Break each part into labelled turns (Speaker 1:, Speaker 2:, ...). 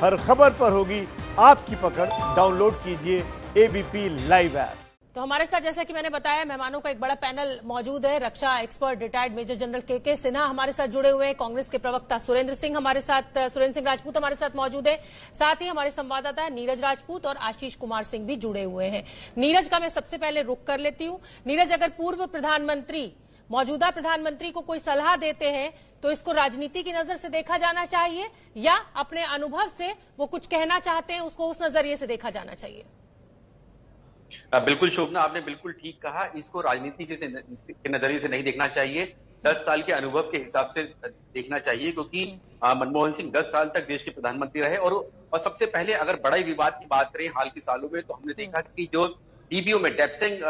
Speaker 1: हर खबर पर होगी आपकी पकड़। डाउनलोड कीजिए एबीपी लाइव ऐप।
Speaker 2: तो हमारे साथ, जैसा कि मैंने बताया, मेहमानों का एक बड़ा पैनल मौजूद है। रक्षा एक्सपर्ट रिटायर्ड मेजर जनरल के सिन्हा हमारे साथ जुड़े हुए हैं। कांग्रेस के प्रवक्ता सुरेंद्र सिंह हमारे साथ, सुरेंद्र सिंह राजपूत हमारे साथ मौजूद है। साथ ही हमारे संवाददाता नीरज राजपूत और आशीष कुमार सिंह भी जुड़े हुए हैं। नीरज का मैं सबसे पहले रुख कर लेती हूँ। नीरज, अगर पूर्व प्रधानमंत्री मौजूदा प्रधानमंत्री को कोई सलाह देते हैं तो इसको राजनीति की नजर से देखा जाना चाहिए, या अपने अनुभव से वो कुछ कहना चाहते हैं उसको उस नजरिए से देखा जाना चाहिए?
Speaker 3: बिल्कुल शोभना, आपने बिल्कुल ठीक कहा। इसको राजनीति के नजरिए से नहीं देखना चाहिए, 10 साल के अनुभव के हिसाब से देखना चाहिए, क्योंकि मनमोहन सिंह 10 साल तक देश के प्रधानमंत्री रहे। और सबसे पहले अगर बड़े विवाद की बात करें हाल के सालों में, तो हमने देखा कि जो डीबीओ में, डेप्सेंग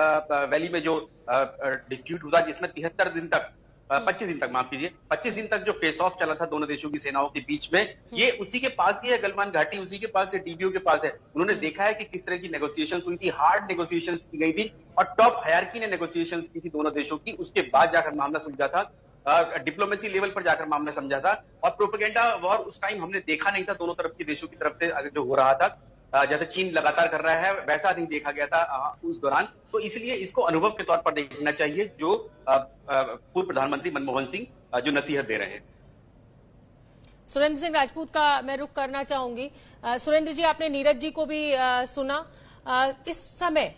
Speaker 3: वैली में जो डिस्प्यूट हुआ, जिसमें 73 दिन तक 25 दिन तक, माफ कीजिए, 25 दिन तक जो फेस ऑफ चला था दोनों देशों की सेनाओं के बीच में, ये उसी के पास ही है। गलवान घाटी उसी के पास है, डीबीओ के पास है। उन्होंने देखा है कि किस तरह की नेगोशिएशंस हुई थी, हार्ड नेगोशिएशंस की गई थी, और टॉप हायरार्की ने नेगोशिएशंस की थी दोनों देशों की। उसके बाद जाकर मामला सुलझा था, डिप्लोमेसी लेवल पर जाकर मामला समझा था। और प्रोपेगेंडा वॉर उस टाइम हमने देखा नहीं था दोनों तरफ के देशों की तरफ से जो हो रहा था, जैसे चीन लगातार कर रहा है, वैसा नहीं देखा गया था उस दौरान। तो इसलिए इसको अनुभव के तौर पर देखना चाहिए, जो पूर्व प्रधानमंत्री मनमोहन सिंह जो नसीहत दे रहे हैं।
Speaker 2: सुरेंद्र सिंह राजपूत का मैं रुख करना चाहूंगी। सुरेंद्र जी, आपने नीरज जी को भी सुना। इस समय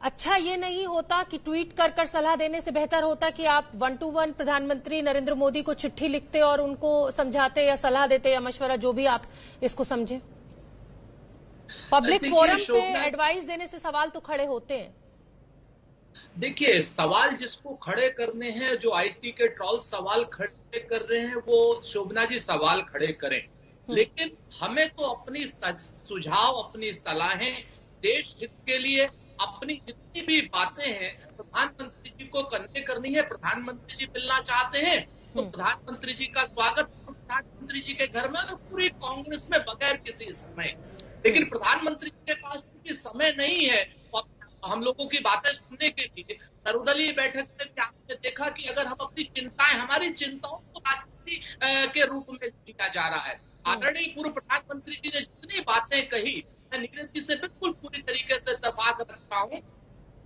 Speaker 2: अच्छा ये नहीं होता कि ट्वीट कर सलाह देने से बेहतर होता कि आप 1 to 1 प्रधानमंत्री नरेंद्र मोदी को चिट्ठी लिखते और उनको समझाते या सलाह देते या मशवरा, जो भी आप इसको समझे? पब्लिक फोरम पे एडवाइस देने से सवाल तो खड़े होते हैं।
Speaker 4: देखिए, सवाल जिसको खड़े करने हैं, जो आईटी के ट्रॉल सवाल खड़े कर रहे हैं, वो शोभना जी सवाल खड़े करें, लेकिन हमें तो अपनी सुझाव, अपनी सलाहें देश हित के लिए, अपनी जितनी भी बातें हैं प्रधानमंत्री जी को करनी है। प्रधानमंत्री जी मिलना चाहते हैं तो प्रधानमंत्री जी का स्वागत प्रधानमंत्री जी के घर में, पूरी कांग्रेस में बगैर किसी समय। लेकिन प्रधानमंत्री जी के पास क्योंकि समय नहीं है हम लोगों की बातें सुनने के लिए, सर्वदलीय बैठक में आपने देखा कि अगर हम अपनी चिंताएं, हमारी चिंताओं को राजनीति के रूप में लिया जा रहा है। आदरणीय पूर्व प्रधानमंत्री जी ने जितनी बातें कही, मैं नीरज जी से बिल्कुल पूरी तरीके से इत्तेफाक रखता हूं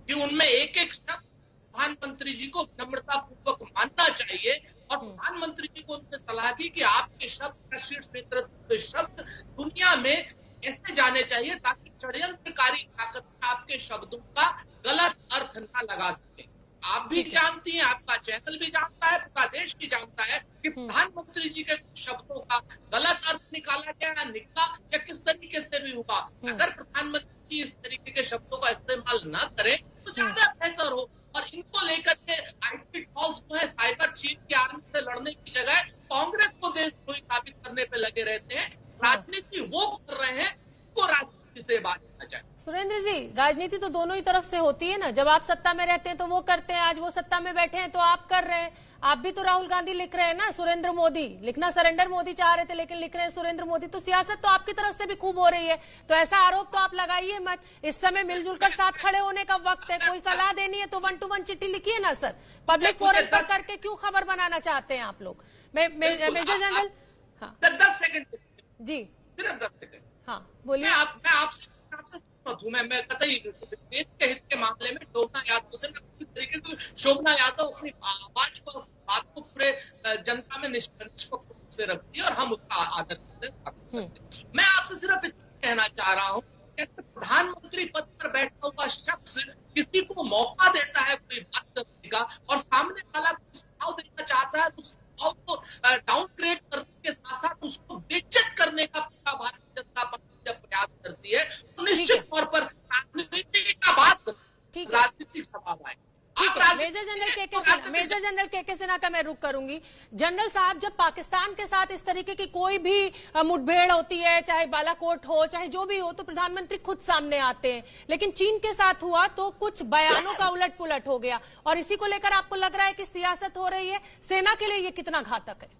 Speaker 4: कि उनमें एक एक शब्द प्रधानमंत्री जी को विनम्रता पूर्वक मानना चाहिए। और प्रधानमंत्री जी को उन्होंने सलाह दी कि आपके शब्द, शीर्ष नेतृत्व शब्द दुनिया में ऐसे जाने चाहिए ताकि षड्यंत्रकारी ताकत आपके शब्दों का गलत अर्थ न लगा सके। आप भी जानती हैं, आपका चैनल भी जानता है, पूरा देश भी जानता है कि प्रधानमंत्री जी के शब्दों का गलत अर्थ निकाला गया, निकला या किस तरीके से भी हुआ। अगर प्रधानमंत्री जी इस तरीके के शब्दों का इस्तेमाल न करें तो ज्यादा बेहतर हो। और इनको लेकर के आईटी ट्रॉल्स जो है, साइबर चीन की आर्मी से लड़ने की जगह कांग्रेस को देशद्रोही साबित करने पे लगे रहते हैं। राजनीति वो कर रहे हैं, वो राजनीति से बात करना चाहिए।
Speaker 2: सुरेंद्र जी, राजनीति तो दोनों ही तरफ से होती है ना। जब आप सत्ता में रहते हैं तो वो करते हैं, आज वो सत्ता में बैठे हैं तो आप कर रहे हैं। आप भी तो राहुल गांधी लिख रहे हैं ना, सुरेंद्र मोदी लिखना, सरेंडर मोदी चाह रहे थे लेकिन लिख रहे हैं सुरेंद्र मोदी। तो सियासत तो आपकी तरफ से भी खूब हो रही है, तो ऐसा आरोप तो आप लगाइए मत। इस समय मिलजुल कर साथ खड़े होने का वक्त है। कोई सलाह देनी है तो 1 to 1 चिट्ठी लिखिए ना सर। पब्लिक फोरम पर करके क्यों खबर बनाना चाहते हैं आप लोग? मेजर जनरल, हाँ
Speaker 4: 10 सेकंड
Speaker 2: जी,
Speaker 4: सिर्फ 10 सेकंड।
Speaker 2: हाँ बोलिए।
Speaker 4: मैं आपसे सहमत हूं। मैं कतई देश के हित के मामले में शोभना यादव से पूरी तरीके से, शोभना यादव अपनी आवाज को, बात को पूरे जनता में निष्पक्ष रूप से रखती है और हम उसका आदर करते हैं। मैं आपसे सिर्फ इतना कहना चाह रहा हूं कि प्रधानमंत्री पद पर बैठा हुआ शख्स किसी को मौका देता है कोई बात करने का, और सामने वाला सुझाव देना चाहता है तो सुझाव को डाउनग्रेड करने के साथ साथ उसको बेइज्जत करने का पूरा भारतीय जनता पार्टी जब प्रयास करती है तो निश्चित तौर पर राजनीति का बात, राजनीतिक सवाल आए।
Speaker 2: ठीक है, मेजर जनरल के सिन्हा का मैं रुख करूंगी। जनरल साहब, जब पाकिस्तान के साथ इस तरीके की कोई भी मुठभेड़ होती है, चाहे बालाकोट हो, चाहे जो भी हो, तो प्रधानमंत्री खुद सामने आते हैं। लेकिन चीन के साथ हुआ तो कुछ बयानों का उलट पुलट हो गया, और इसी को लेकर आपको लग रहा है कि सियासत हो रही है। सेना के लिए ये कितना घातक है?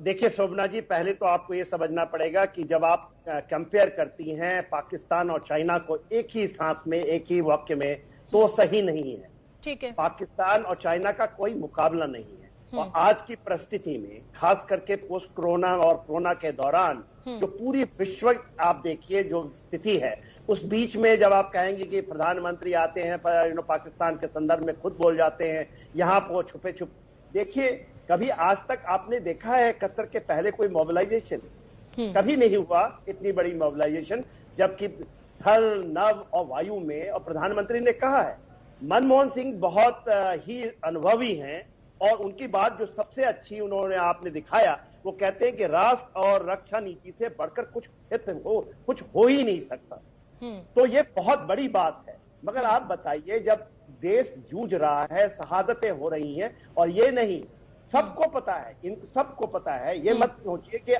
Speaker 1: देखिए शोभना जी, पहले तो आपको ये समझना पड़ेगा कि जब आप कंपेयर करती हैं पाकिस्तान और चाइना को एक ही सांस में, एक ही वाक्य में, तो सही नहीं है।
Speaker 2: ठीक है,
Speaker 1: पाकिस्तान और चाइना का कोई मुकाबला नहीं है। और आज की परिस्थिति में खास करके पोस्ट कोरोना और कोरोना के दौरान जो पूरी विश्व आप देखिए जो स्थिति है, उस बीच में जब आप कहेंगे कि प्रधानमंत्री आते हैं पाकिस्तान के संदर्भ में खुद बोल जाते हैं, यहाँ पर छुपे देखिए, कभी आज तक आपने देखा है कतर के पहले कोई मोबिलाइजेशन? कभी नहीं हुआ इतनी बड़ी मोबिलाइजेशन, जबकि थल, नभ और वायु में, और प्रधानमंत्री ने कहा है, मनमोहन सिंह बहुत ही अनुभवी हैं और उनकी बात जो सबसे अच्छी उन्होंने आपने दिखाया, वो कहते हैं कि राष्ट्र और रक्षा नीति से बढ़कर कुछ हो ही नहीं सकता। तो ये बहुत बड़ी बात है। मगर आप बताइए, जब देश जूझ रहा है, शहादतें हो रही हैं, और ये नहीं, सबको पता है, इन सबको पता है, ये मत सोचिए कि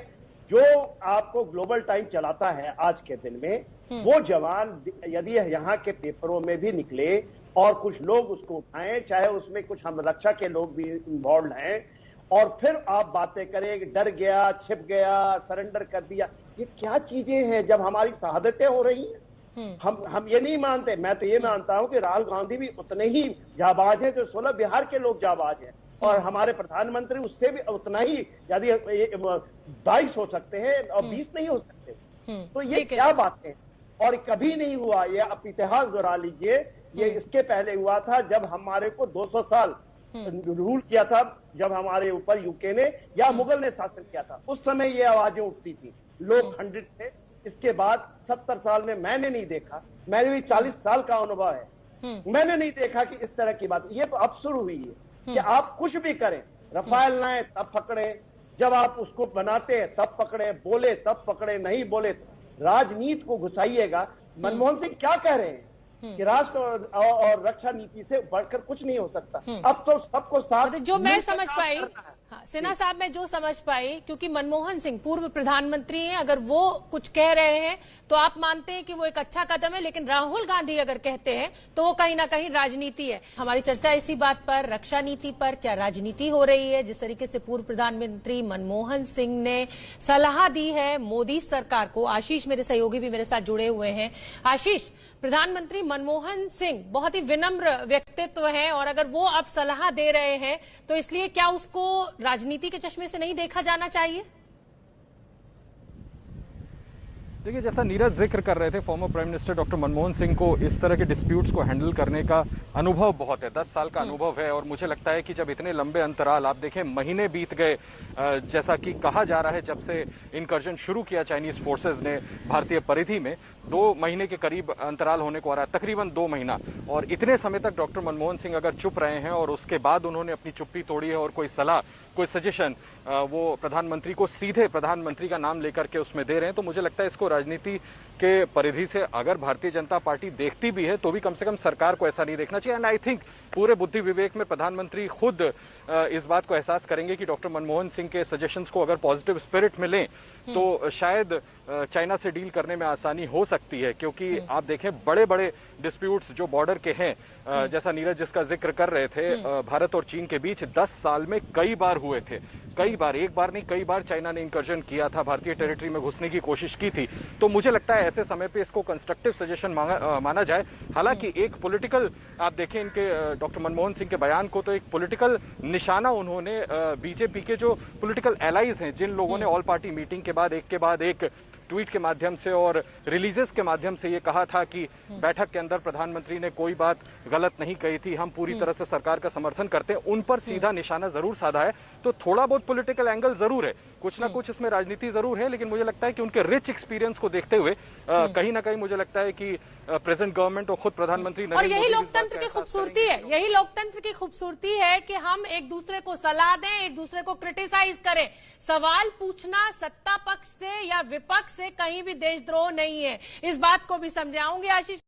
Speaker 1: जो आपको ग्लोबल टाइम चलाता है आज के दिन में, वो जवान यदि यहाँ के पेपरों में भी निकले और कुछ लोग उसको उठाएं, चाहे उसमें कुछ हम रक्षा के लोग भी इन्वॉल्व हैं, और फिर आप बातें करें डर गया, छिप गया, सरेंडर कर दिया, ये क्या चीजें हैं जब हमारी शहादतें हो रही हैं? हम ये नहीं मानते। मैं तो ये मानता हूं कि राहुल गांधी भी उतने ही जाबाज हैं जो 16 बिहार के लोग जाबाज हैं, और हमारे प्रधानमंत्री उससे भी उतना ही, यदि 22 हो सकते हैं और 20 नहीं हो सकते। तो ये क्या बातें हैं? और कभी नहीं हुआ, ये आप इतिहास दोहरा लीजिए, ये इसके पहले हुआ था जब हमारे को 200 साल रूल किया था, जब हमारे ऊपर यूके ने या मुगल ने शासन किया था, उस समय ये आवाजें उठती थी, लोग खंडित थे। इसके बाद 70 साल में मैंने नहीं देखा, मैंने भी 40 साल का अनुभव है, मैंने नहीं देखा कि इस तरह की बात। ये तो अब शुरू हुई है कि आप कुछ भी करें, रफाल लाएं तब पकड़े, जब आप उसको बनाते हैं तब पकड़े, बोले तब पकड़े, नहीं बोले राजनीति को घुसाइएगा। मनमोहन सिंह क्या कह रहे हैं कि राष्ट्र और रक्षा नीति से बढ़कर कुछ नहीं हो सकता। अब तो सबको साथ,
Speaker 2: जो मैं समझ पाई, हाँ, सिन्हा साहब, मैं जो समझ पाई, क्योंकि मनमोहन सिंह पूर्व प्रधानमंत्री हैं, अगर वो कुछ कह रहे हैं तो आप मानते हैं कि वो एक अच्छा कदम है, लेकिन राहुल गांधी अगर कहते हैं तो वो कहीं ना कहीं राजनीति है। हमारी चर्चा इसी बात पर, रक्षा नीति पर, क्या राजनीति हो रही है? जिस तरीके से पूर्व प्रधानमंत्री मनमोहन सिंह ने सलाह दी है मोदी सरकार को। आशीष मेरे सहयोगी भी मेरे साथ जुड़े हुए हैं। आशीष, प्रधानमंत्री मनमोहन सिंह बहुत ही विनम्र व्यक्तित्व हैं, और अगर वो अब सलाह दे रहे हैं तो इसलिए क्या उसको राजनीति के चश्मे से नहीं देखा जाना चाहिए?
Speaker 5: देखिए, जैसा नीरज जिक्र कर रहे थे, former prime minister doctor Manmohan Singh को इस तरह के डिस्प्यूट्स को हैंडल करने का अनुभव बहुत है, 10 साल का अनुभव है। और मुझे लगता है कि जब इतने लंबे अंतराल, आप देखें महीने बीत गए, जैसा कि कहा जा रहा है, जब से इनकर्जन शुरू किया चाइनीज फोर्सेज ने भारतीय परिधि में, 2 महीने के करीब अंतराल होने को आ रहा है, तकरीबन 2 महीना। और इतने समय तक डॉक्टर मनमोहन सिंह अगर चुप रहे हैं और उसके बाद उन्होंने अपनी चुप्पी तोड़ी है और कोई सलाह, कोई सजेशन वो प्रधानमंत्री को सीधे प्रधानमंत्री का नाम लेकर के उसमें दे रहे हैं, तो मुझे लगता है इसको राजनीति के परिधि से अगर भारतीय जनता पार्टी देखती भी है तो भी कम से कम सरकार को ऐसा नहीं देखना चाहिए। एंड आई थिंक पूरे बुद्धि विवेक में प्रधानमंत्री खुद इस बात को एहसास करेंगे कि डॉक्टर मनमोहन सिंह के सजेशंस को अगर पॉजिटिव स्पिरिट में लें तो शायद चाइना से डील करने में आसानी हो सकती है। क्योंकि आप देखें, बड़े बड़े डिस्प्यूट्स जो बॉर्डर के हैं, जैसा नीरज जिसका जिक्र कर रहे थे, भारत और चीन के बीच 10 साल में कई बार हुए थे, कई बार, एक बार नहीं कई बार चाइना ने इंकर्जन किया था, भारतीय टेरिटरी में घुसने की कोशिश की थी। तो मुझे लगता है ऐसे समय पे इसको कंस्ट्रक्टिव सजेशन माना जाए। हालांकि एक पॉलिटिकल, आप देखें इनके डॉक्टर मनमोहन सिंह के बयान को, तो एक पॉलिटिकल निशाना उन्होंने बीजेपी के जो पॉलिटिकल एलाइज हैं, जिन लोगों ने ऑल पार्टी मीटिंग के बाद एक ट्वीट के माध्यम से और रिलीजेस के माध्यम से ये कहा था कि बैठक के अंदर प्रधानमंत्री ने कोई बात गलत नहीं कही थी, हम पूरी तरह से सरकार का समर्थन करते हैं, उन पर सीधा निशाना जरूर साधा है। तो थोड़ा बहुत पॉलिटिकल एंगल जरूर है, कुछ ना कुछ इसमें राजनीति जरूर है, लेकिन मुझे लगता है कि उनके रिच एक्सपीरियंस को देखते हुए कहीं ना कहीं मुझे लगता है कि प्रेजेंट गवर्नमेंट और खुद प्रधानमंत्री,
Speaker 2: और यही लोकतंत्र की खूबसूरती है, यही लोकतंत्र की खूबसूरती है कि हम एक दूसरे को सलाह दें, एक दूसरे को क्रिटिसाइज करें। सवाल पूछना सत्ता पक्ष से या विपक्ष से कहीं भी देशद्रोह नहीं है, इस बात को भी समझाऊंगी। आशीष।